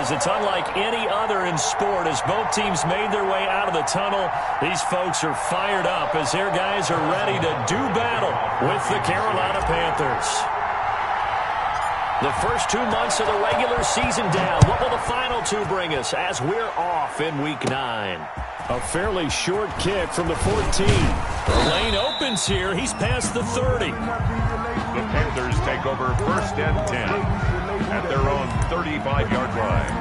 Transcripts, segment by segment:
is. It's unlike any other in sport. As both teams made their way out of the tunnel, these folks are fired up as their guys are ready to do battle with the Carolina Panthers. The first 2 months of the regular season down. What will the final two bring us as we're off in Week 9? A fairly short kick from the 14. The lane opens here. He's past the 30. The Panthers take over 1st and 10 at their own 35-yard line.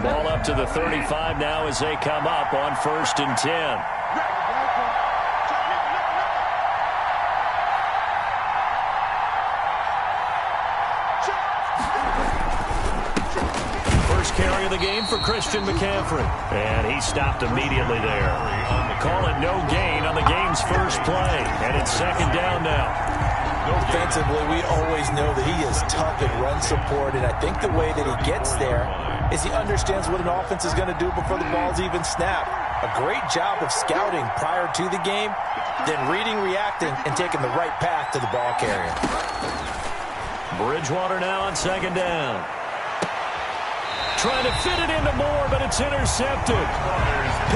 Ball up to the 35 now as they come up on 1st and 10. Carry of the game for Christian McCaffrey. And he stopped immediately there. Call it no gain on the game's first play. And it's 2nd down now. Defensively, we always know that he is tough at run support. And I think the way that he gets there is he understands what an offense is going to do before the ball's even snapped. A great job of scouting prior to the game, then reading, reacting, and taking the right path to the ball carrier. Bridgewater now on 2nd down. Trying to fit it into Moore, but it's intercepted.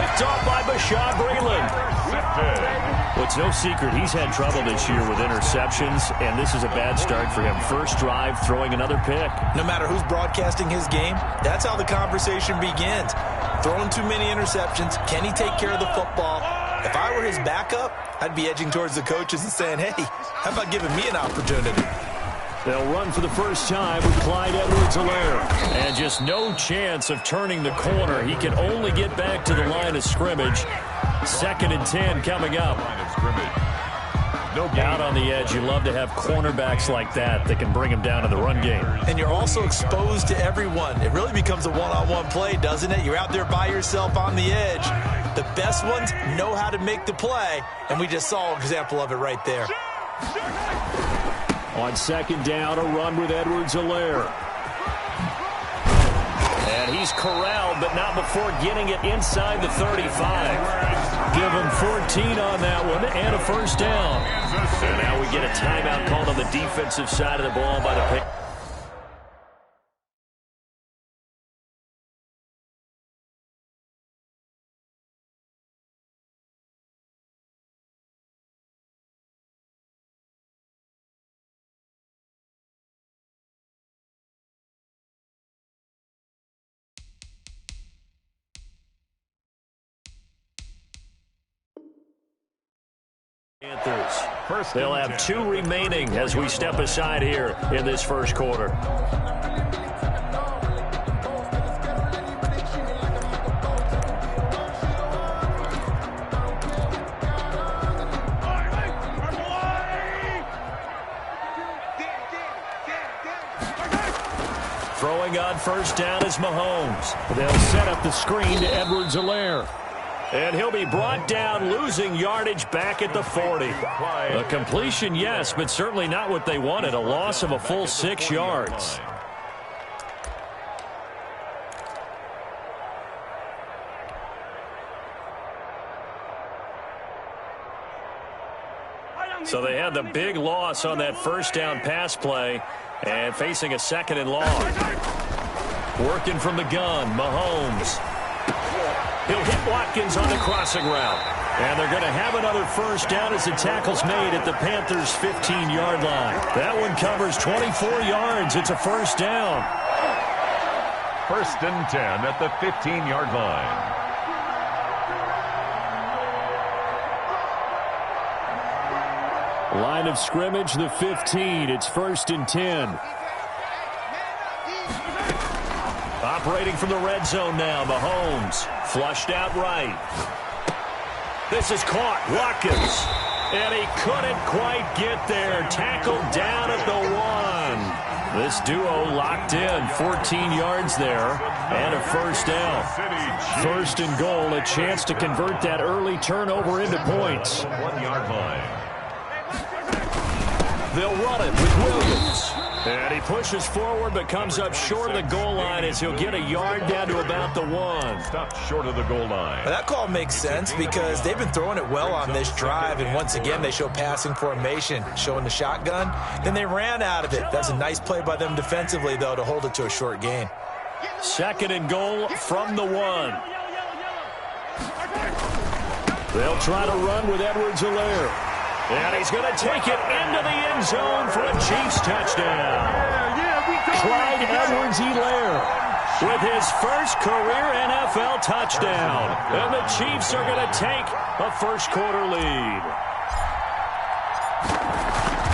Picked off by Bashaud Breeland. Well, it's no secret he's had trouble this year with interceptions, and this is a bad start for him. First drive, throwing another pick. No matter who's broadcasting his game, that's how the conversation begins. Throwing too many interceptions, can he take care of the football? If I were his backup, I'd be edging towards the coaches and saying, hey, how about giving me an opportunity? They'll run for the first time with Clyde Edwards-Helaire. And just no chance of turning the corner. He can only get back to the line of scrimmage. 2nd and 10 coming up. Out on the edge, you love to have cornerbacks like that can bring him down in the run game. And you're also exposed to everyone. It really becomes a one-on-one play, doesn't it? You're out there by yourself on the edge. The best ones know how to make the play, and we just saw an example of it right there. On 2nd down, a run with Edwards-Helaire. And he's corralled, but not before getting it inside the 35. Give him 14 on that one and a 1st down. And now we get a timeout called on the defensive side of the ball by the pick. Panthers. They'll have 2 remaining as we step aside here in this first quarter. Throwing on 1st down is Mahomes. They'll set up the screen to Edwards-Helaire. And he'll be brought down, losing yardage back at the 40. A completion, yes, but certainly not what they wanted. A loss of a full 6 yards. So they had the big loss on that 1st down pass play and facing a 2nd and long. Working from the gun, Mahomes. He'll hit Watkins on the crossing route. And they're going to have another 1st down as the tackle's made at the Panthers' 15-yard line. That one covers 24 yards. It's a 1st down. 1st and 10 at the 15-yard line. Line of scrimmage, the 15. It's 1st and 10. Operating from the red zone now, Mahomes. Flushed out right. This is caught. Watkins. And he couldn't quite get there. Tackled down at the 1. This duo locked in. 14 yards there. And a 1st down. 1st and goal. A chance to convert that early turnover into points. 1-yard line. They'll run it with Williams. And he pushes forward but comes up short of the goal line as he'll get a yard down to about the 1. Stopped short of the goal line. Well, that call makes sense because they've been throwing it well on this drive, and once again they show passing formation, showing the shotgun. Then they ran out of it. That's a nice play by them defensively, though, to hold it to a short gain. 2nd and goal from the 1. They'll try to run with Edwards-Helaire. And he's going to take it into the end zone for a Chiefs touchdown. Clyde Edwards-Helaire with his first career NFL touchdown. And the Chiefs are going to take a first-quarter lead.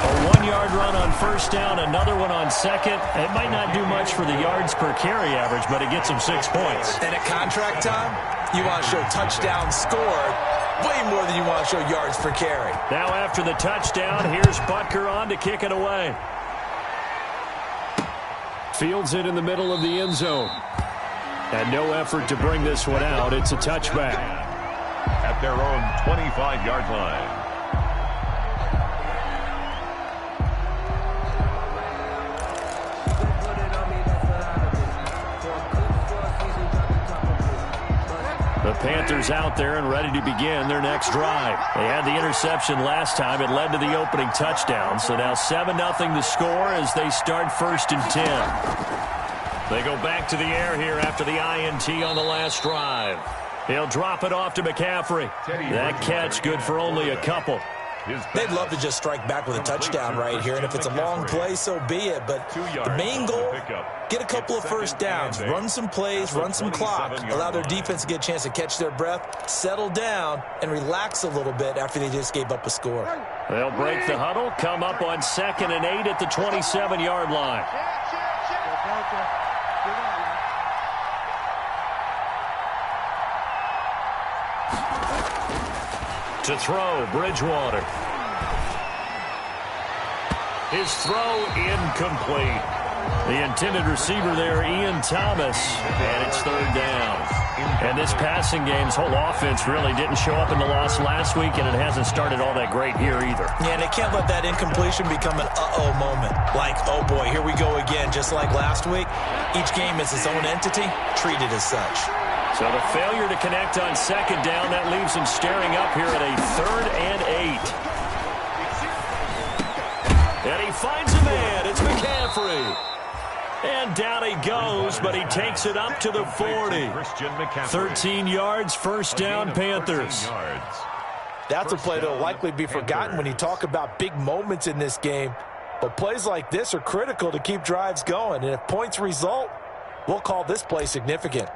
A 1-yard run on first down, another one on second. It might not do much for the yards per carry average, but it gets him 6 points. And at contract time, you want to show touchdowns scored way more than you want to show yards per carry. Now after the touchdown, here's Butker on to kick it away. Fields it in the middle of the end zone. And no effort to bring this one out. It's a touchback. At their own 25-yard line. The Panthers out there and ready to begin their next drive. They had the interception last time. It led to the opening touchdown. So now 7-0 the score as they start 1st and 10. They go back to the air here after the INT on the last drive. He'll drop it off to McCaffrey. That catch good for only a couple. They'd love to just strike back with a touchdown right here, and if it's a long play, so be it. But the main goal, get a couple of first downs, run some plays, run some clock, allow their defense to get a chance to catch their breath, settle down, and relax a little bit after they just gave up a score. They'll break the huddle, come up on 2nd and 8 at the 27-yard line. To throw, Bridgewater. His throw incomplete. The intended receiver there, Ian Thomas, and it's 3rd down. And this passing game's whole offense really didn't show up in the loss last week, and it hasn't started all that great here either. Yeah, and they can't let that incompletion become an uh-oh moment. Like, oh boy, here we go again, just like last week. Each game is its own entity, treated as such. So the failure to connect on 2nd down, that leaves him staring up here at a 3rd and 8. And he finds a man. It's McCaffrey. And down he goes, but he takes it up to the 40. 13 yards, 1st down, Panthers. That's a play that will likely be forgotten when you talk about big moments in this game. But plays like this are critical to keep drives going. And if points result, we'll call this play significant.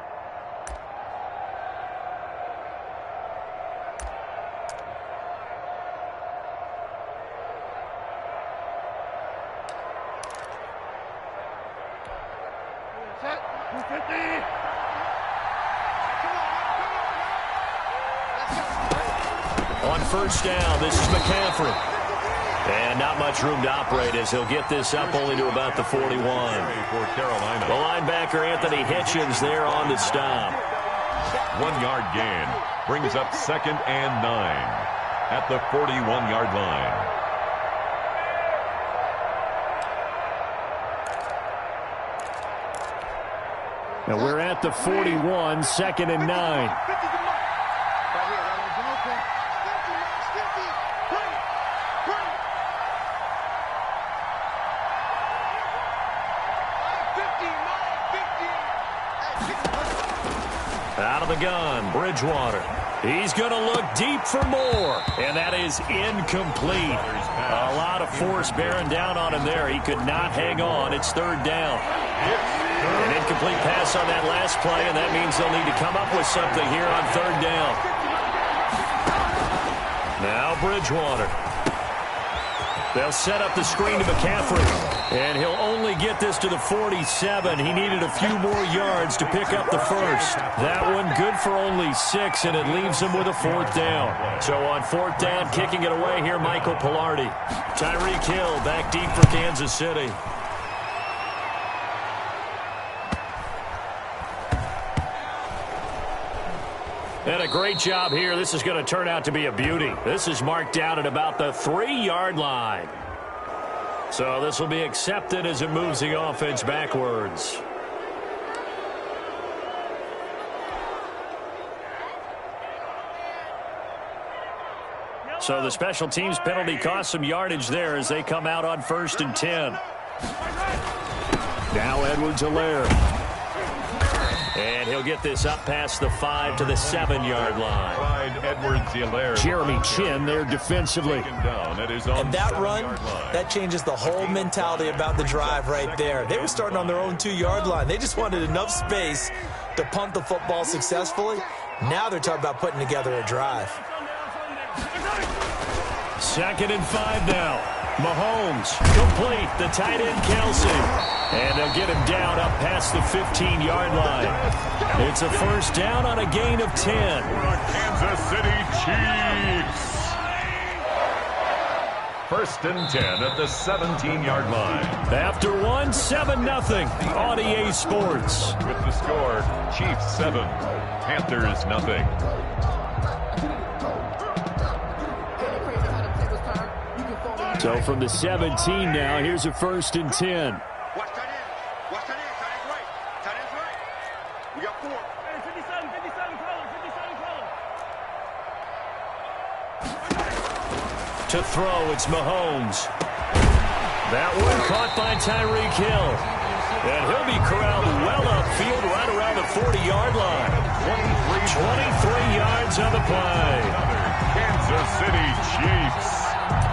On 1st down, this is McCaffrey. And not much room to operate as he'll get this up only to about the 41. The linebacker, Anthony Hitchens, there on the stop. 1-yard gain brings up 2nd and 9 at the 41-yard line. Now we're at the 41, 2nd and 9. Out of the gun, Bridgewater. He's going to look deep for more, and that is incomplete. A lot of force bearing down on him there. He could not hang on. It's 3rd down. An incomplete pass on that last play, and that means they'll need to come up with something here on 3rd down. Now Bridgewater. They'll set up the screen to McCaffrey, and he'll only get this to the 47. He needed a few more yards to pick up the first. That one good for only 6, and it leaves him with a 4th down. So on 4th down, kicking it away here, Michael Pilardi. Tyreek Hill back deep for Kansas City. And a great job here. This is going to turn out to be a beauty. This is marked down at about the 3-yard line. So this will be accepted as it moves the offense backwards. So the special teams penalty cost some yardage there as they come out on 1st and 10. Now Edwards-Helaire. And he'll get this up past the 5 to the 7-yard line. Edwards-Helaire. Jeremy Chin there defensively. And that run, that changes the whole mentality about the drive right there. They were starting on their own 2-yard line. They just wanted enough space to punt the football successfully. Now they're talking about putting together a drive. 2nd and 5 now. Mahomes complete. The tight end Kelsey. And they'll get him down up past the 15-yard line. It's a first down on a gain of 10. Kansas City Chiefs. 1st and 10 at the 17-yard line. After 7-0 on EA Sports. With the score, Chiefs 7, Panthers nothing. So from the 17 now, here's a 1st and 10. Watch tight end. Watch tight end. Tight end's right. Tight end's right. We got 4. Hey, 57 color. To throw, it's Mahomes. That one caught by Tyreek Hill. And he'll be corralled well upfield right around the 40-yard line. 23 yards on the play. Kansas City Chiefs.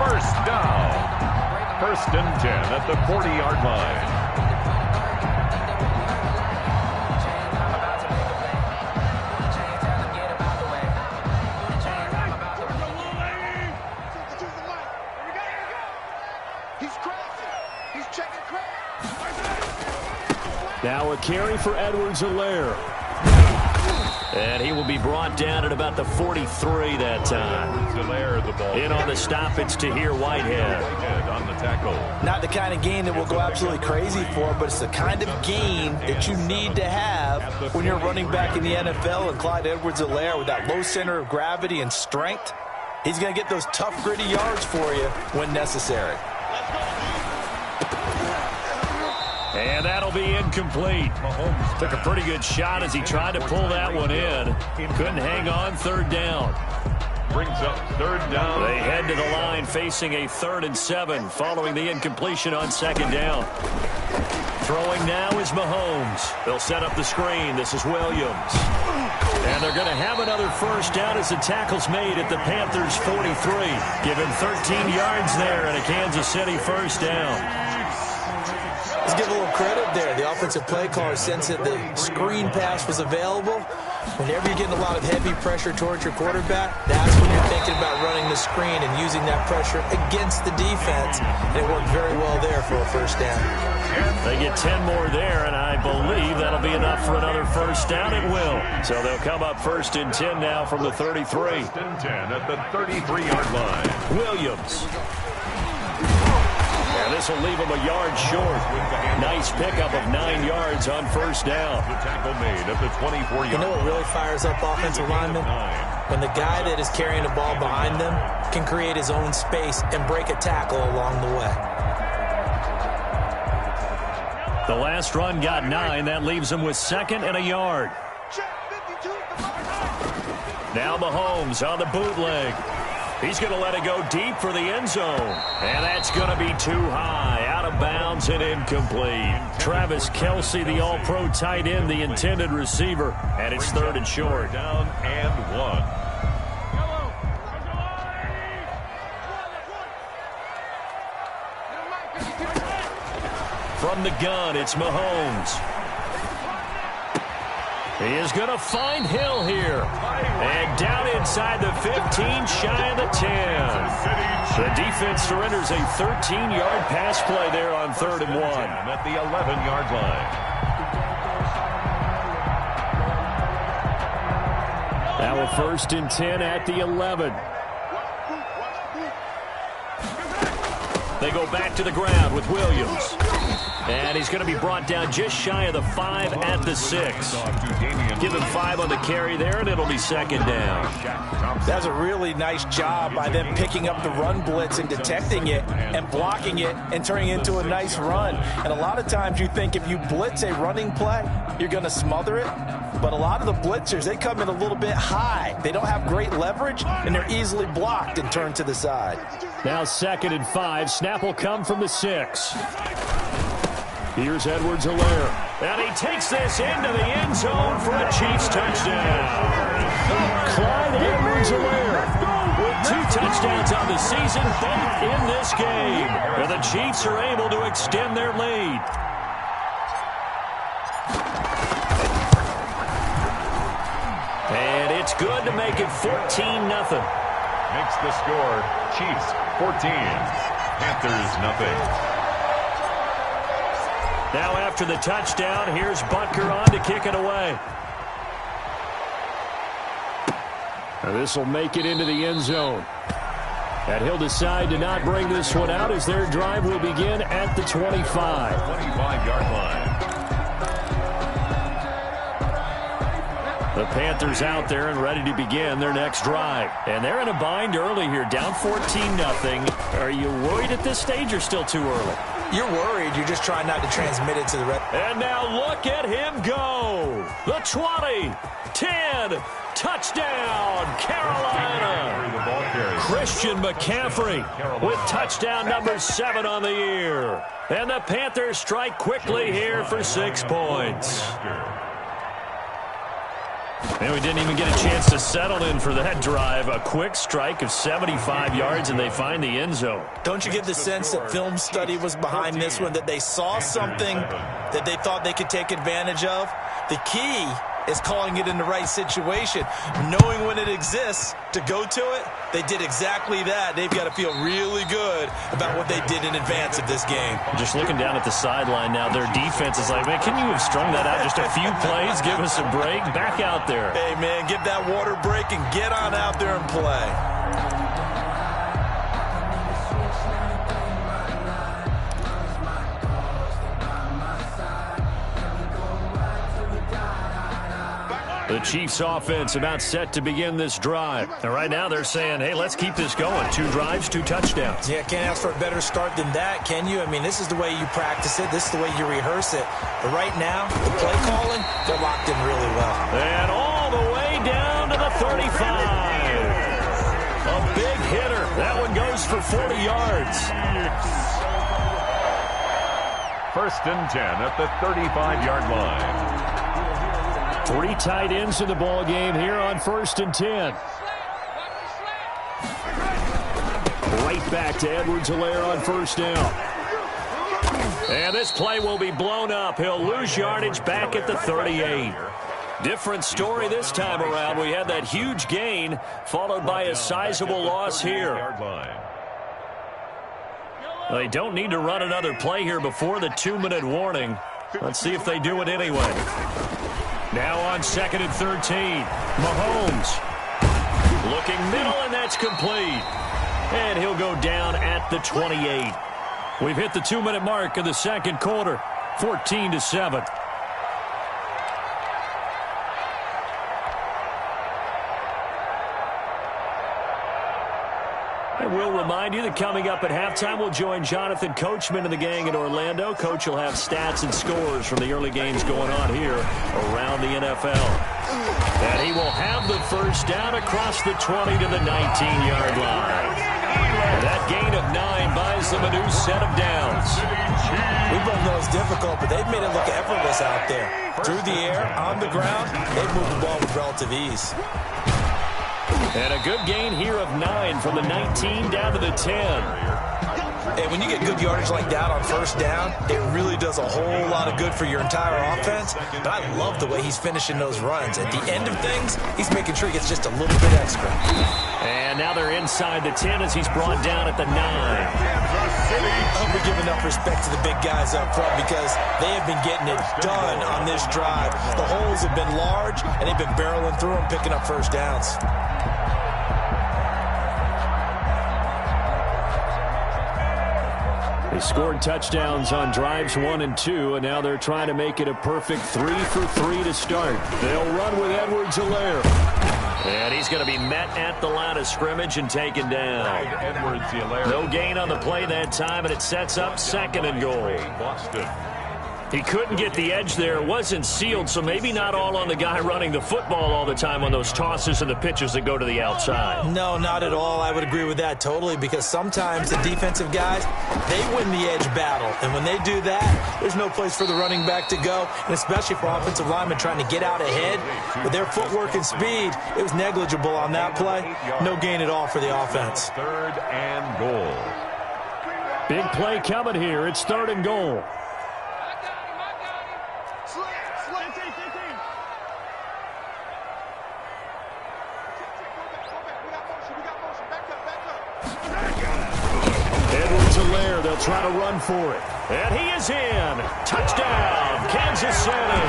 First down. 1st and 10 at the 40-yard line. Now a carry for Edwards-Helaire. And he will be brought down at about the 43 that time. In on the stop, it's Tahir Whitehead. On the tackle. Not the kind of gain that we'll go absolutely crazy for, but it's the kind of gain that you need to have when you're running back in the NFL. And Clyde Edwards-Helaire, with that low center of gravity and strength, he's going to get those tough, gritty yards for you when necessary. And that'll be incomplete. Mahomes took a pretty good shot as he tried to pull that one in. Couldn't hang on. 3rd down. Brings up 3rd down. They head to the line facing a 3rd and 7 following the incompletion on 2nd down. Throwing now is Mahomes. They'll set up the screen. This is Williams. And they're going to have another first down as the tackle's made at the Panthers' 43. Give him 13 yards there and a Kansas City first down. Let's give a little credit there. The offensive play caller sensed that the screen pass was available. Whenever you're getting a lot of heavy pressure towards your quarterback, that's when you're thinking about running the screen and using that pressure against the defense. And it worked very well there for a first down. They get 10 more there, and I believe that'll be enough for another first down. It will. So they'll come up 1st and 10 now from the 33. 1st and 10 at the 33-yard line. Williams. And this will leave him a yard short. Nice pickup of 9 yards on first down. The tackle made at the 24-yard. You know what really fires up offensive linemen? When the guy that is carrying the ball behind them can create his own space and break a tackle along the way. The last run got 9. That leaves him with 2nd and a yard. Now Mahomes on the bootleg. He's going to let it go deep for the end zone. And that's going to be too high. Out of bounds and incomplete. Travis Kelce, the all-pro tight end, the intended receiver. And it's 3rd and short. Down and 1. From the gun, it's Mahomes. He is going to find Hill here. And down inside the 15, shy of the 10. The defense surrenders a 13-yard pass play there on 3rd and 1. At the 11-yard line. Now a 1st and 10 at the 11. They go back to the ground with Williams. And he's going to be brought down just shy of the 5 at the 6. Give him 5 on the carry there, and it'll be second down. That's a really nice job by them picking up the run blitz and detecting it and blocking it and turning it into a nice run. And a lot of times you think if you blitz a running play, you're going to smother it. But a lot of the blitzers, they come in a little bit high. They don't have great leverage, and they're easily blocked and turned to the side. Now 2nd and 5. Snap will come from the 6. Here's Edwards-Helaire. And he takes this into the end zone for a Chiefs touchdown. Clyde Edwards-Helaire with 2 touchdowns on the season, both in this game. And the Chiefs are able to extend their lead. And it's good to make it 14-0. Makes the score Chiefs 14, Panthers nothing. Now after the touchdown, here's Butker on to kick it away. Now this will make it into the end zone. And he'll decide to not bring this one out as their drive will begin at the 25. 25-yard line. The Panthers out there and ready to begin their next drive. And they're in a bind early here, down 14-0. Are you worried at this stage or still too early? You're worried. You're just trying not to transmit it to the rest. And now look at him go. The 20, 10, touchdown, Carolina. Christian McCaffrey with touchdown number 7 on the year. And the Panthers strike quickly here for 6 points. And we didn't even get a chance to settle in for that drive. A quick strike of 75 yards, and they find the end zone. Don't you get the sense that film study was behind this one, that they saw something that they thought they could take advantage of? The key is calling it in the right situation, knowing when it exists to go to it. They did exactly that. They've got to feel really good about what they did in advance of this game. Just looking down at the sideline now, their defense is like, man, can you have strung that out just a few plays? Give us a break. Back out there. Hey, man, give that water break and get on out there and play. The Chiefs offense about set to begin this drive. And right now they're saying, hey, let's keep this going. 2 drives, 2 touchdowns. Yeah, can't ask for a better start than that, can you? I mean, this is the way you practice it. This is the way you rehearse it. But right now, the play calling, they're locked in really well. And all the way down to the 35. A big hitter. That one goes for 40 yards. 1st and 10 at the 35-yard line. 3 tight ends in the ball game here on 1st and 10. Right back to Edwards-Helaire on 1st down. And this play will be blown up. He'll lose yardage back at the 38. Different story this time around. We had that huge gain followed by a sizable loss here. They don't need to run another play here before the 2-minute warning. Let's see if they do it anyway. Now on 2nd and 13. Mahomes looking middle, and that's complete. And he'll go down at the 28. We've hit the 2-minute mark of the 2nd quarter. 14-7. I will remind you that coming up at halftime, we'll join Jonathan Coachman and the gang in Orlando. Coach will have stats and scores from the early games going on here around the NFL. And he will have the 1st down across the 20 to the 19-yard line. That gain of 9 buys them a new set of downs. We both know it's difficult, but they've made it look effortless out there. Through the air, on the ground, they've moved the ball with relative ease. And a good gain here of 9 from the 19 down to the 10. And when you get good yardage like that on 1st down, it really does a whole lot of good for your entire offense. But I love the way he's finishing those runs. At the end of things, he's making sure he gets just a little bit extra. And now they're inside the 10 as he's brought down at the 9. I hope we give enough respect to the big guys up front because they have been getting it done on this drive. The holes have been large, and they've been barreling through them, picking up 1st downs. Scored touchdowns on drives 1 and 2, and now they're trying to make it a perfect 3 for 3 to start. They'll run with Edwards-Helaire. And he's going to be met at the line of scrimmage and taken down. No gain on the play that time, and it sets up 2nd and goal. Boston. He couldn't get the edge there. It wasn't sealed, so maybe not all on the guy running the football all the time on those tosses and the pitches that go to the outside. No, not at all. I would agree with that totally, because sometimes the defensive guys, they win the edge battle. And when they do that, there's no place for the running back to go, and especially for offensive linemen trying to get out ahead. With their footwork and speed, it was negligible on that play. No gain at all for the offense. 3rd and goal. Big play coming here. It's 3rd and goal. Edwards-Helaire, they'll try to run for it. And he is in. Touchdown, Kansas City.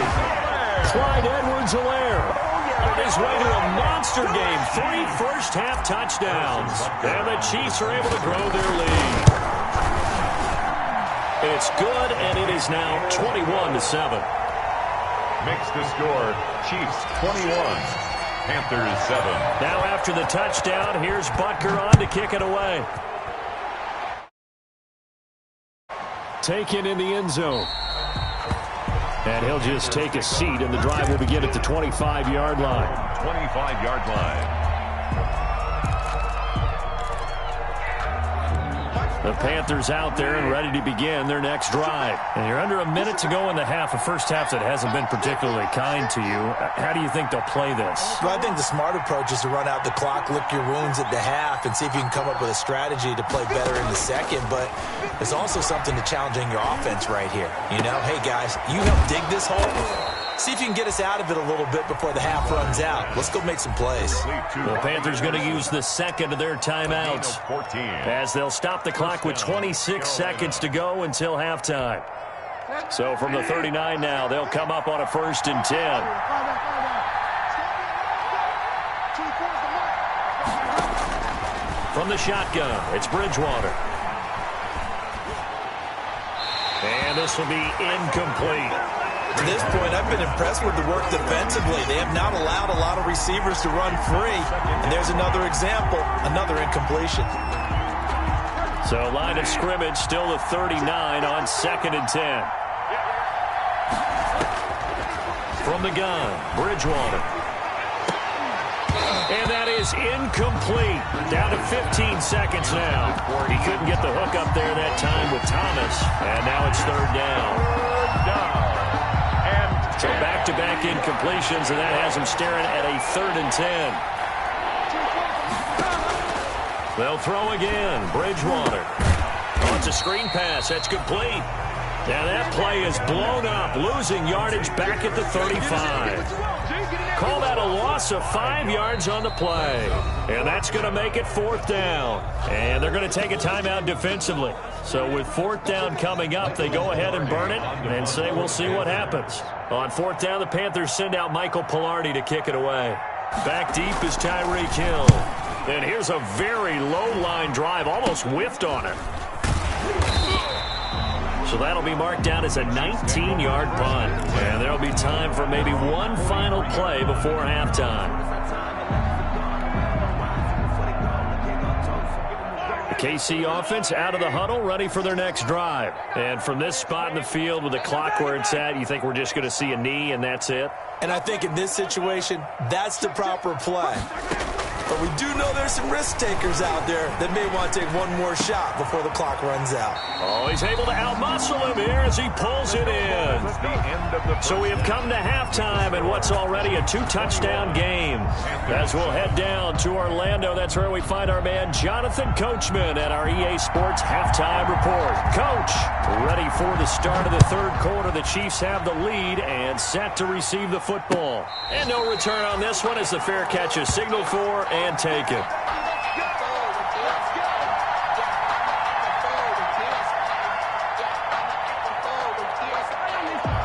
Clyde Edwards-Helaire on his way to a monster game. 3 first-half touchdowns. And the Chiefs are able to grow their lead. It's good, and it is now 21-7. Makes the score Chiefs 21, Panthers 7. Now after the touchdown, here's Butker on to kick it away. Taken in the end zone. And he'll just take a seat, and the drive will begin at the 25-yard line. 25-yard line. The Panthers out there and ready to begin their next drive. And you're under a minute to go in the half, a first half that hasn't been particularly kind to you. How do you think they'll play this? Well, I think the smart approach is to run out the clock, lick your wounds at the half, and see if you can come up with a strategy to play better in the second. But there's also something to challenging your offense right here. You know, hey, guys, you help dig this hole. See if you can get us out of it a little bit before the half runs out. Let's go make some plays. The Panthers going to use the second of their timeouts as they'll stop the clock with 26 seconds to go until halftime. So from the 39 now, they'll come up on a 1st and 10. From the shotgun, it's Bridgewater. And this will be incomplete. To this point, I've been impressed with the work defensively. They have not allowed a lot of receivers to run free. And there's another example, another incompletion. So line of scrimmage still the 39 on 2nd and 10. From the gun, Bridgewater. And that is incomplete. Down to 15 seconds now. He couldn't get the hook up there that time with Thomas. And now it's 3rd down. So back-to-back incompletions, and that has him staring at a 3rd and 10. They'll throw again. Bridgewater. Oh, it's a screen pass. That's complete. Now that play is blown up, losing yardage back at the 35. Call that a loss of 5 yards on the play. And that's going to make it 4th down. And they're going to take a timeout defensively. So with 4th down coming up, they go ahead and burn it and say we'll see what happens. On 4th down, the Panthers send out Michael Pilardi to kick it away. Back deep is Tyreek Hill. And here's a very low-line drive, almost whiffed on it. So that'll be marked down as a 19-yard punt. And there'll be time for maybe one final play before halftime. The KC offense out of the huddle, ready for their next drive. And from this spot in the field with the clock where it's at, you think we're just going to see a knee and that's it? And I think in this situation, that's the proper play. But we do know there's some risk takers out there that may want to take one more shot before the clock runs out. Oh, he's able to outmuscle him here as he pulls it in. So we have come to halftime in what's already a 2-touchdown game. As we'll head down to Orlando, that's where we find our man Jonathan Coachman at our EA Sports Halftime Report. Coach, ready for the start of the 3rd quarter. The Chiefs have the lead and set to receive the football. And no return on this one as the fair catch is signaled for and taken.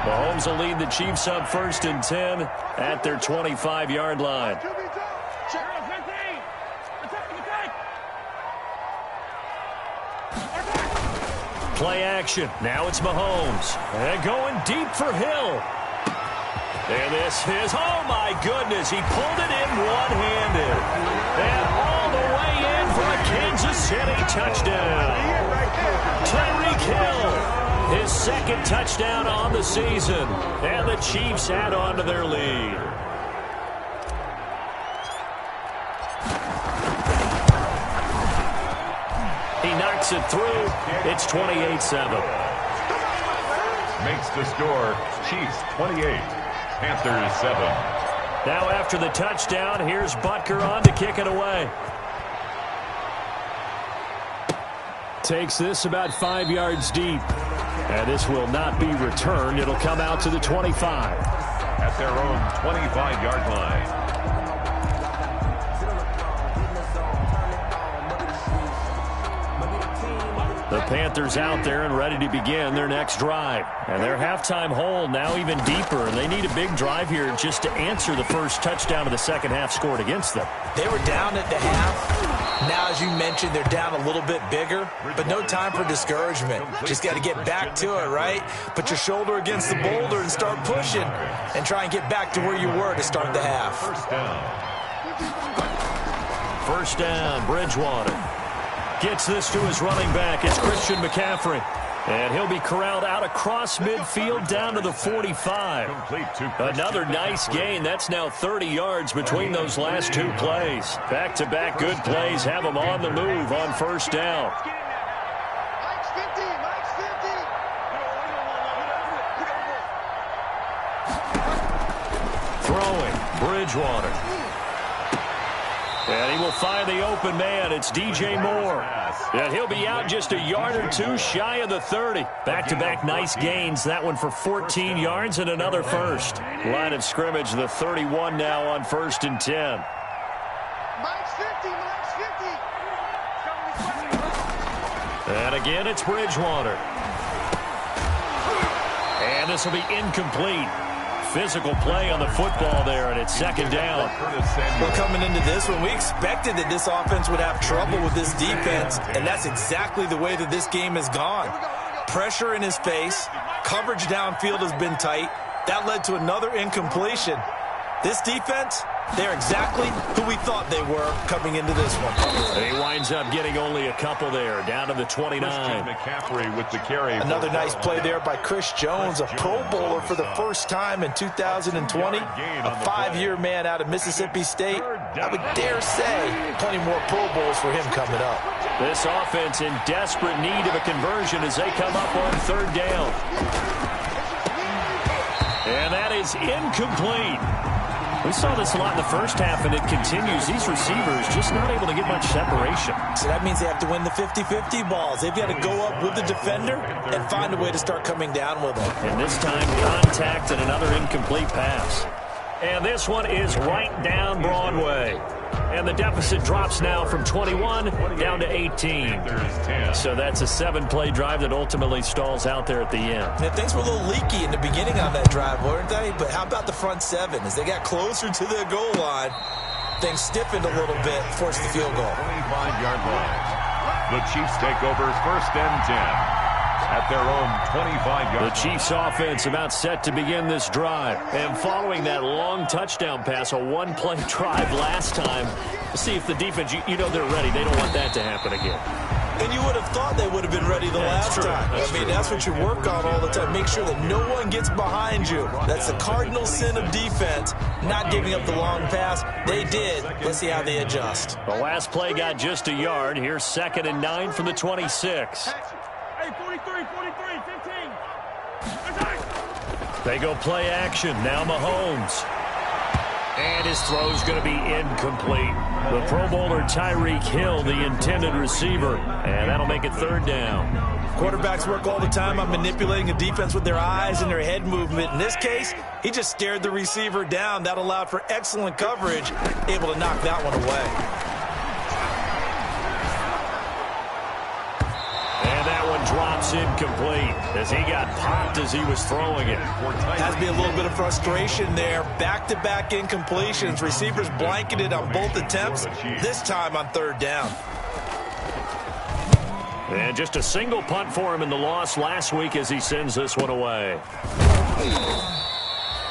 Mahomes will lead the Chiefs up 1st and 10 at their 25-yard line. play action. Now it's Mahomes. And going deep for Hill. And this is, oh my goodness, he pulled it in one-handed. And all the way in for a Kansas City touchdown. Tyreek Hill, his second touchdown on the season. And the Chiefs add on to their lead. He knocks it through. It's 28-7. Makes the score Chiefs 28. Panthers 7. Now after the touchdown, here's Butker on to kick it away. Takes this about 5 yards deep. And this will not be returned. It'll come out to the 25. At their own 25-yard line. The Panthers out there and ready to begin their next drive. And their halftime hole now even deeper. And they need a big drive here just to answer the first touchdown of the second half scored against them. They were down at the half. Now, as you mentioned, they're down a little bit bigger. But no time for discouragement. Just got to get back to it, right? Put your shoulder against the boulder and start pushing. And try and get back to where you were to start the half. First down, Bridgewater. Gets this to his running back. It's Christian McCaffrey. And he'll be corralled out across midfield down to the 45. Another nice gain. That's now 30 yards between those last two plays. Back-to-back good plays have them on the move on first down. Throwing, Bridgewater. And he will find the open man. It's DJ Moore. And he'll be out just a yard or two shy of the 30. Back-to-back nice gains. That one for 14 yards and another first. Line of scrimmage, the 31 now on 1st and 10. And again, it's Bridgewater. And this will be incomplete. Physical play on the football there, and it's second down. Well, coming into this one, we expected that this offense would have trouble with this defense, and that's exactly the way that this game has gone. Pressure in his face, coverage downfield has been tight. That led to another incompletion. This defense, they're exactly who we thought they were coming into this one. He winds up getting only a couple there, down to the 29. McCaffrey with the carry. Another nice play there by Chris Jones, a Pro Bowler for the first time in 2020. A 5-year man out of Mississippi State. I would dare say plenty more Pro Bowls for him coming up. This offense in desperate need of a conversion as they come up on third down. And that is incomplete. We saw this a lot in the first half, and it continues. These receivers just not able to get much separation. So that means they have to win the 50-50 balls. They've got to go up with the defender and find a way to start coming down with them. And this time, contact and another incomplete pass. And this one is right down Broadway. And the deficit drops now from 21 down to 18. So that's a 7-play drive that ultimately stalls out there at the end. Yeah, things were a little leaky in the beginning on that drive, weren't they? But how about the front seven? As they got closer to the goal line, things stiffened a little bit, forced the field goal. 25-yard line. The Chiefs take over 1st and 10. At their own 25-yard line. The Chiefs offense about set to begin this drive. And following that long touchdown pass, a one-play drive last time, see if the defense, you know they're ready. They don't want that to happen again. And you would have thought they would have been ready the last time. I mean, that's what you work on all the time. Make sure that no one gets behind you. That's the cardinal sin of defense, not giving up the long pass. They did. Let's see how they adjust. The last play got just a yard. Here's 2nd and 9 from the 26. Hey, 43, 15. They go play action. Now Mahomes. And his throw's going to be incomplete. The Pro Bowler Tyreek Hill, the intended receiver. And that'll make it 3rd down. Quarterbacks work all the time on manipulating a defense with their eyes and their head movement. In this case, he just stared the receiver down. That allowed for excellent coverage, able to knock that one away. Drops incomplete as he got popped as he was throwing it. Has to be a little bit of frustration there. Back-to-back incompletions. Receivers blanketed on both attempts, this time on 3rd down. And just a single punt for him in the loss last week as he sends this one away.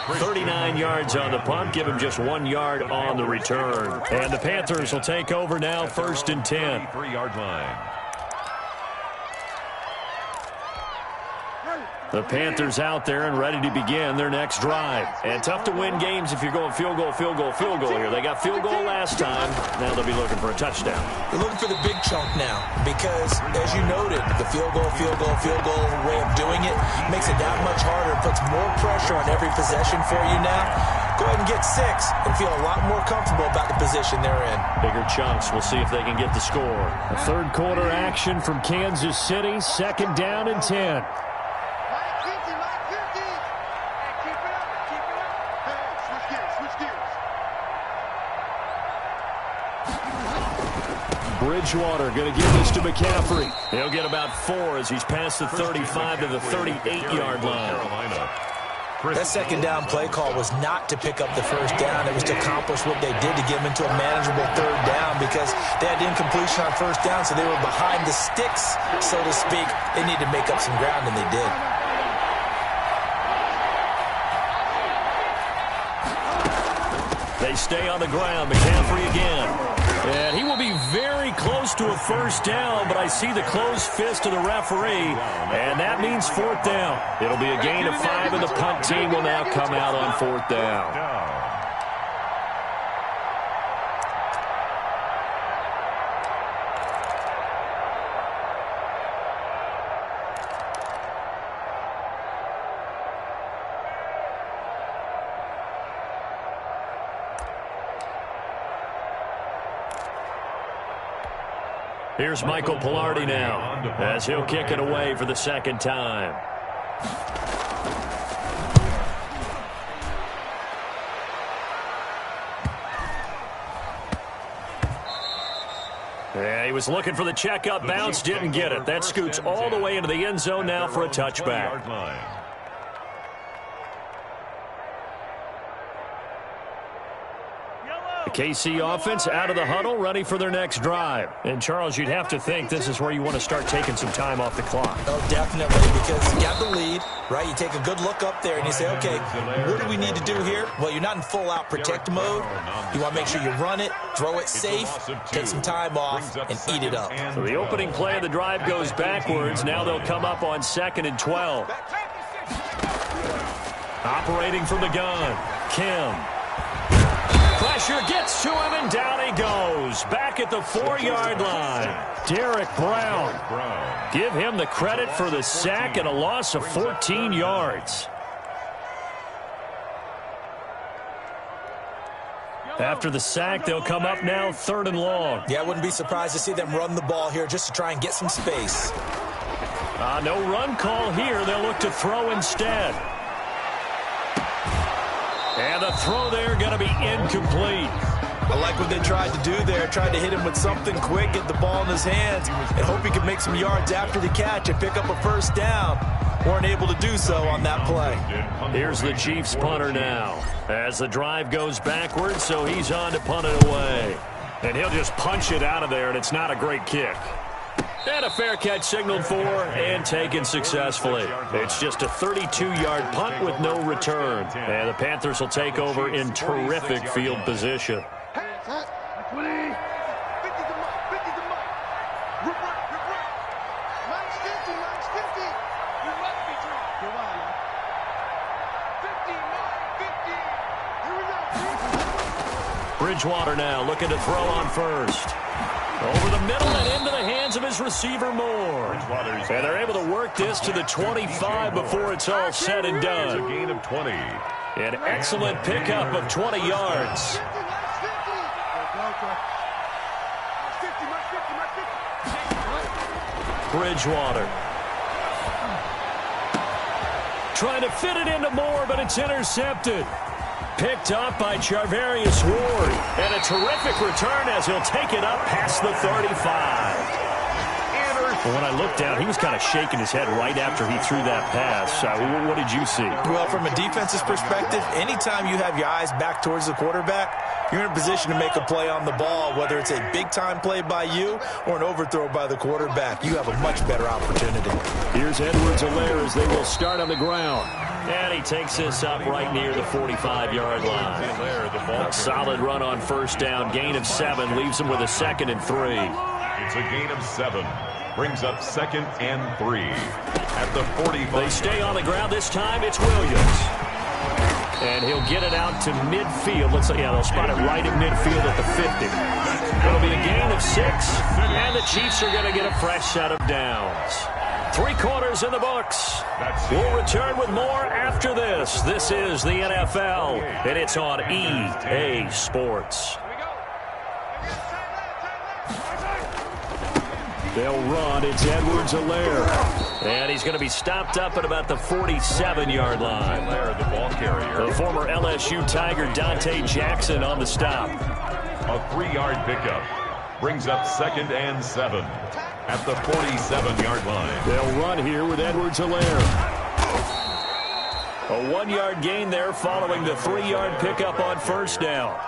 39 yards on the punt, give him just 1 yard on the return. And the Panthers will take over now, 1st and 10. 3-yard line. The Panthers out there and ready to begin their next drive. And tough to win games if you're going field goal, field goal, field goal here. They got field goal last time. Now they'll be looking for a touchdown. They're looking for the big chunk now because, as you noted, the field goal way of doing it makes it that much harder. It puts more pressure on every possession for you now. Go ahead and get 6 and feel a lot more comfortable about the position they're in. Bigger chunks. We'll see if they can get the score. A third quarter action from Kansas City. 2nd down and 10. Bridgewater going to give this to McCaffrey. He'll get about 4 as he's past the 35 to the 38-yard line. That 2nd down play call was not to pick up the 1st down. It was to accomplish what they did to get them into a manageable 3rd down because they had incompletion on 1st down, so they were behind the sticks, so to speak. They needed to make up some ground, and they did. They stay on the ground. McCaffrey again. And he will be very close to a 1st down, but I see the closed fist of the referee, and that means 4th down. It'll be a gain of 5, and the punt team will now come out on 4th down. Here's Michael Pilardi now as he'll kick it away for the 2nd time. Yeah, he was looking for the checkup bounce, didn't get it. That scoots all the way into the end zone now for a touchback. The KC offense out of the huddle, ready for their next drive. And, Charles, you'd have to think this is where you want to start taking some time off the clock. Oh, definitely, because you got the lead, right? You take a good look up there and you say, okay, what do we need to do here? Well, you're not in full-out protect mode. You want to make sure you run it, throw it safe, take some time off, and eat it up. So the opening play of the drive goes backwards. Now they'll come up on 2nd and 12. Operating from the gun, Kim. Pressure gets to him, and down he goes. Back at the 4-yard line. Derek Brown. Give him the credit for the sack and a loss of 14 yards. After the sack, they'll come up now 3rd and long. Yeah, I wouldn't be surprised to see them run the ball here just to try and get some space. No run call here. They'll look to throw instead. And the throw there going to be incomplete. I like what they tried to do there. Tried to hit him with something quick, get the ball in his hands, and hope he could make some yards after the catch and pick up a 1st down. Weren't able to do so on that play. Here's the Chiefs punter now. As the drive goes backwards, so he's on to punt it away. And he'll just punch it out of there, and it's not a great kick. And a fair catch signaled for and taken successfully. It's just a 32-yard punt with no return. And the Panthers will take over in terrific field position. Bridgewater now looking to throw on 1st. Over the middle and into the hands of his receiver, Moore. And they're able to work this to the 25 before it's all said and done. A gain of 20. An excellent pickup of 20 yards. Bridgewater. Trying to fit it into Moore, but it's intercepted. Picked up by Charvarius Ward. And a terrific return as he'll take it up past the 35. Well, when I looked down, he was kind of shaking his head right after he threw that pass. What did you see? Well, from a defense's perspective, anytime you have your eyes back towards the quarterback, you're in a position to make a play on the ball, whether it's a big-time play by you or an overthrow by the quarterback. You have a much better opportunity. Here's Edwards-Helaire as they will start on the ground. And he takes this up right near the 45-yard line. A solid run on first down. Gain of 7 leaves him with a 2nd and 3. It's a gain of 7. Brings up 2nd and 3. At the 45. They stay on the ground. This time it's Williams. And he'll get it out to midfield. They'll spot it right at midfield at the 50. It'll be a gain of 6. And the Chiefs are going to get a fresh set of downs. 3 quarters in the books. We'll return with more after this. This is the NFL, and it's on EA Sports. They'll run. It's Edwards-Helaire. And he's going to be stopped up at about the 47-yard line. The ball carrier. The former LSU Tiger Dante Jackson on the stop. A 3-yard pickup. Brings up 2nd and 7. At the 47-yard line. They'll run here with Edwards-Helaire. A 1-yard gain there following the 3-yard pickup on first down.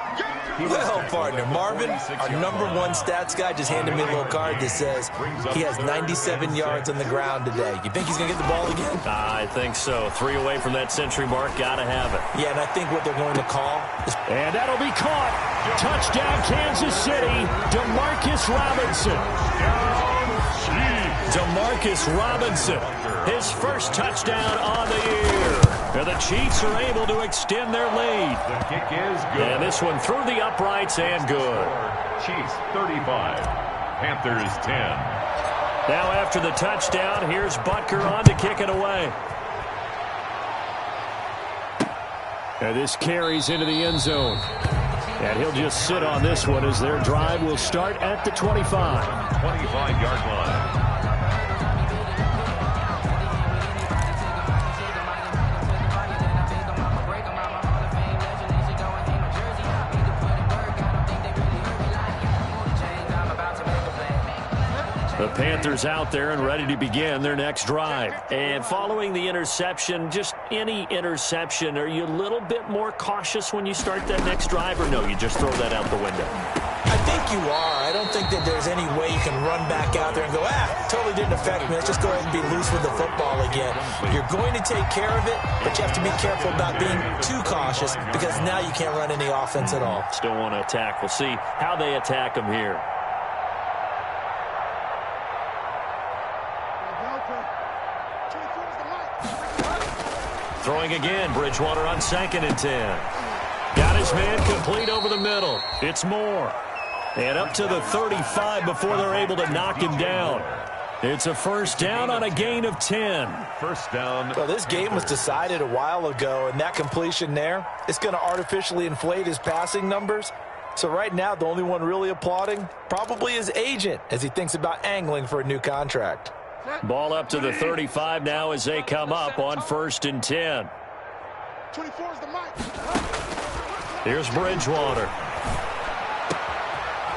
Well, partner, Marvin, our #1 stats guy, just handed me a little card that says he has 97 yards on the ground today. You think he's going to get the ball again? I think so. 3 away from that century mark. Got to have it. Yeah, and I think what they're going to call is... And that'll be caught. Touchdown, Kansas City. DeMarcus Robinson. DeMarcus Robinson. His first touchdown on the year. And the Chiefs are able to extend their lead. The kick is good. And this one through the uprights and good. Chiefs 35. Panthers 10. Now after the touchdown, here's Butker on to kick it away. And this carries into the end zone. And he'll just sit on this one as their drive will start at the 25. 25-yard line. The Panthers out there and ready to begin their next drive. And following the interception, just any interception, are you a little bit more cautious when you start that next drive, or no, you just throw that out the window? I think you are. I don't think that there's any way you can run back out there and go, totally didn't affect me. Let's just go ahead and be loose with the football again. You're going to take care of it, but you have to be careful about being too cautious because now you can't run any offense at all. Still want to attack. We'll see how they attack them here. Throwing again, Bridgewater on 2nd and 10. Got his man complete over the middle. It's Moore. And up to the 35 before they're able to knock him down. It's a first down on a gain of 10. First down. Well, this game was decided a while ago, and that completion there is going to artificially inflate his passing numbers. So right now, the only one really applauding probably his agent as he thinks about angling for a new contract. Ball up to the 35 now as they come up on 1st and 10. 24 is the mic. Here's Bridgewater.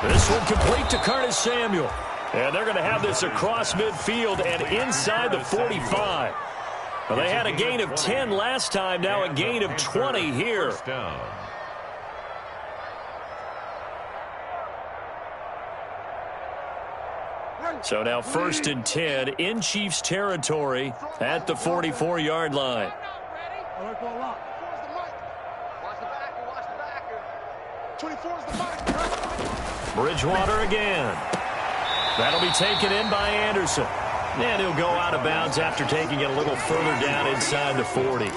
This one complete to Curtis Samuel. And they're going to have this across midfield and inside the 45. Well, they had a gain of 10 last time, now a gain of 20 here. First down. So now 1st and 10 in Chiefs territory at the 44-yard line. Bridgewater again. That'll be taken in by Anderson. And he'll go out of bounds after taking it a little further down inside the 40.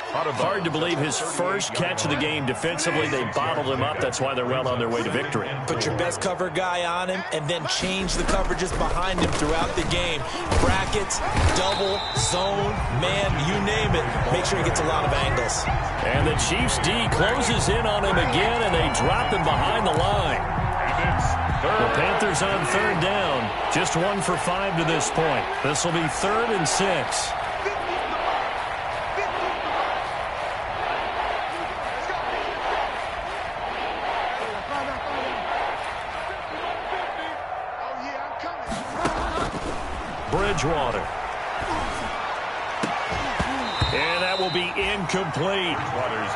Hard to believe his first catch of the game defensively. They bottled him up. That's why they're well on their way to victory. Put your best cover guy on him and then change the coverages behind him throughout the game. Brackets, double, zone, man, you name it. Make sure he gets a lot of angles. And the Chiefs D closes in on him again, and they drop him behind the line. The Panthers on 3rd down. Just 1 for 5 to this point. This will be 3rd and 6. Bridgewater. And that will be incomplete.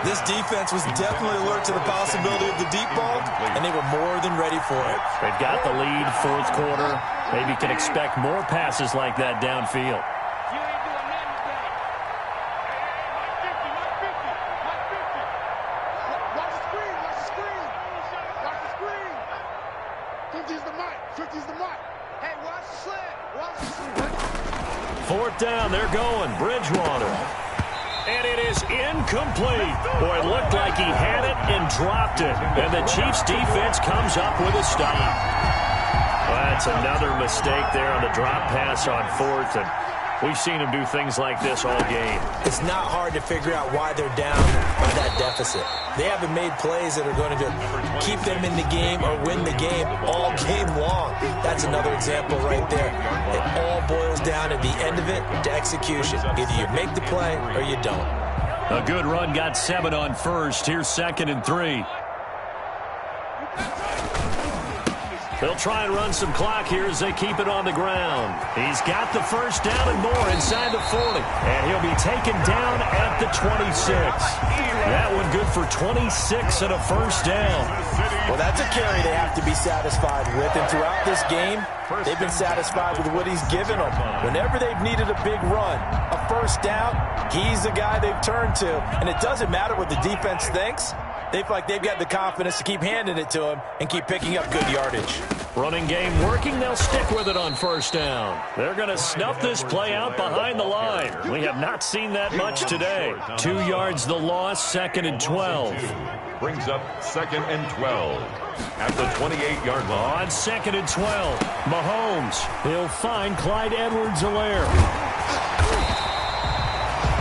This defense was definitely alert to the possibility of the deep ball, and they were more than ready for it. They've got the lead, fourth quarter. Maybe can expect more passes like that downfield. Fourth down, they're going. Bridgewater. And it is incomplete. Boy, it looked like he had it and dropped it. And the Chiefs defense comes up with a stop. Well, that's another mistake there on the drop pass on fourth. And we've seen him do things like this all game. It's not hard to figure out why they're down by that deficit. They haven't made plays that are going to keep them in the game or win the game all game long. That's another example right there. It all boils down at the end of it to execution. Either you make the play or you don't. A good run, got 7 on first. Here's 2nd and 3. They'll try and run some clock here as they keep it on the ground. He's got the first down and more inside the 40. And he'll be taken down at the 26. That one good for 26 and a first down. Well, that's a carry they have to be satisfied with. And throughout this game, they've been satisfied with what he's given them. Whenever they've needed a big run, a first down, he's the guy they've turned to. And it doesn't matter what the defense thinks. They feel like they've got the confidence to keep handing it to him and keep picking up good yardage. Running game working. They'll stick with it on first down. They're going to snuff this play out behind the line. We have not seen that much today. 2 yards the loss, 2nd and 12. Brings up 2nd and 12 at the 28-yard line. On 2nd and 12, Mahomes. He'll find Clyde Edwards-Helaire.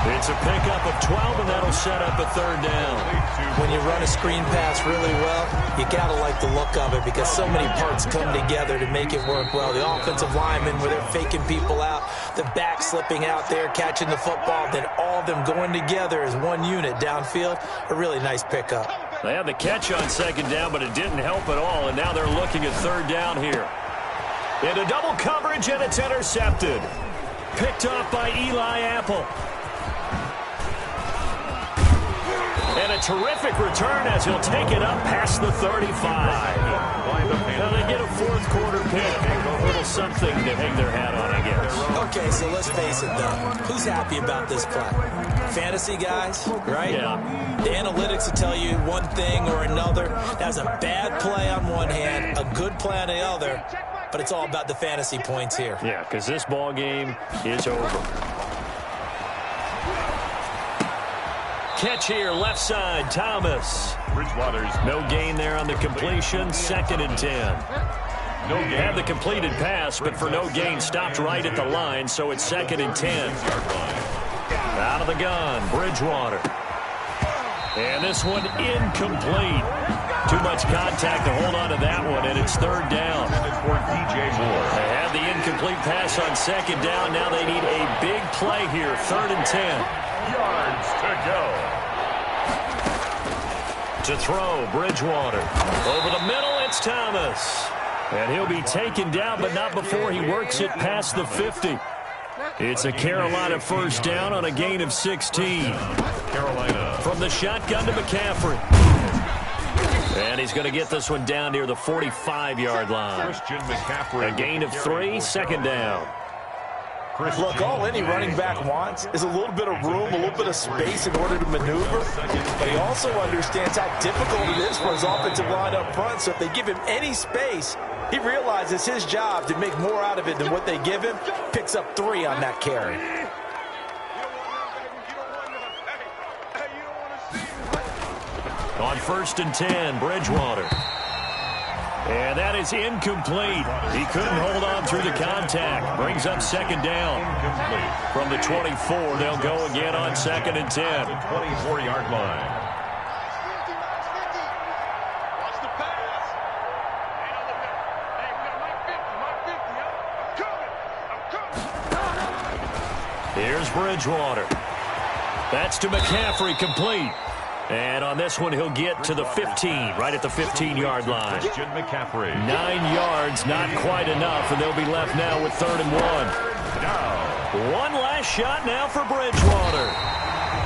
It's a pickup of 12, and that'll set up a 3rd down. When you run a screen pass really well, you got to like the look of it because so many parts come together to make it work well. The offensive linemen, where they're faking people out, the back slipping out there, catching the football, then all of them going together as one unit downfield. A really nice pickup. They had the catch on 2nd down, but it didn't help at all, and now they're looking at 3rd down here. Into double coverage, and it's intercepted. Picked up by Eli Apple. And a terrific return as he'll take it up past the 35. Now they get a fourth quarter pick. A little something to hang their hat on, I guess. Okay, so let's face it, though. Who's happy about this play? Fantasy guys, right? Yeah. The analytics will tell you one thing or another. That's a bad play on one hand, a good play on the other, but it's all about the fantasy points here. Yeah, because this ball game is over. Catch here, left side, Thomas. Bridgewater's No gain there on the completion, 2nd and 10. no gain. Had the completed pass, but for no gain, stopped right at the line, so it's 2nd and 10. Out of the gun, Bridgewater. And this one incomplete. Too much contact to hold on to that one, and it's 3rd down. For DJ Moore. They had the incomplete pass on 2nd down. Now they need a big play here, 3rd and 10. Yards to go. To throw, Bridgewater. Over the middle, it's Thomas. And he'll be taken down, but not before he works it past the 50. It's a Carolina first down on a gain of 16. Carolina. From the shotgun to McCaffrey. And he's going to get this one down near the 45-yard line. Christian McCaffrey. A gain of 3, 2nd down. Look, all any running back wants is a little bit of room, a little bit of space in order to maneuver. But he also understands how difficult it is for his offensive line up front. So if they give him any space, he realizes his job to make more out of it than what they give him. Picks up 3 on that carry. On 1st and 10, Bridgewater. And that is incomplete. He couldn't hold on through the contact. Brings up 2nd down. From the 24, they'll go again on 2nd and 10. 24-yard line. Here's Bridgewater. That's to McCaffrey, complete. And on this one, he'll get to the 15, right at the 15-yard line. Christian McCaffrey. 9 yards, not quite enough, and they'll be left now with 3rd and 1. down. One last shot now for Bridgewater.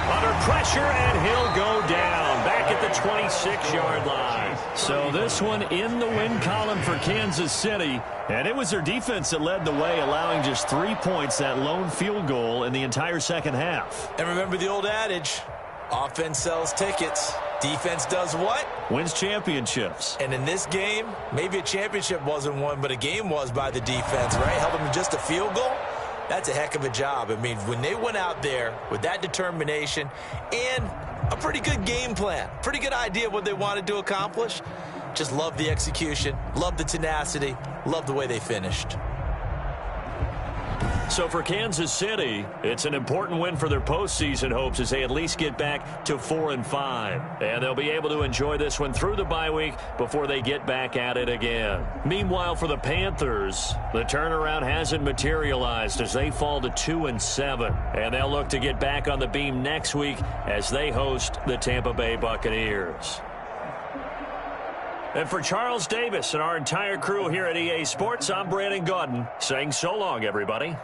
Under pressure, and he'll go down back at the 26-yard line. So this one in the win column for Kansas City, and it was their defense that led the way, allowing just 3 points, that lone field goal in the entire second half. And remember the old adage, offense sells tickets. Defense does what? Wins championships. And in this game, maybe a championship wasn't won, but a game was by the defense, right? Held them to just a field goal. That's a heck of a job. I mean, when they went out there with that determination and a pretty good game plan, pretty good idea of what they wanted to accomplish, just love the execution, love the tenacity, love the way they finished. So for Kansas City, it's an important win for their postseason hopes as they at least get back to 4-5. And they'll be able to enjoy this one through the bye week before they get back at it again. Meanwhile, for the Panthers, the turnaround hasn't materialized as they fall to 2-7. And they'll look to get back on the beam next week as they host the Tampa Bay Buccaneers. And for Charles Davis and our entire crew here at EA Sports, I'm Brandon Gaudin saying so long, everybody.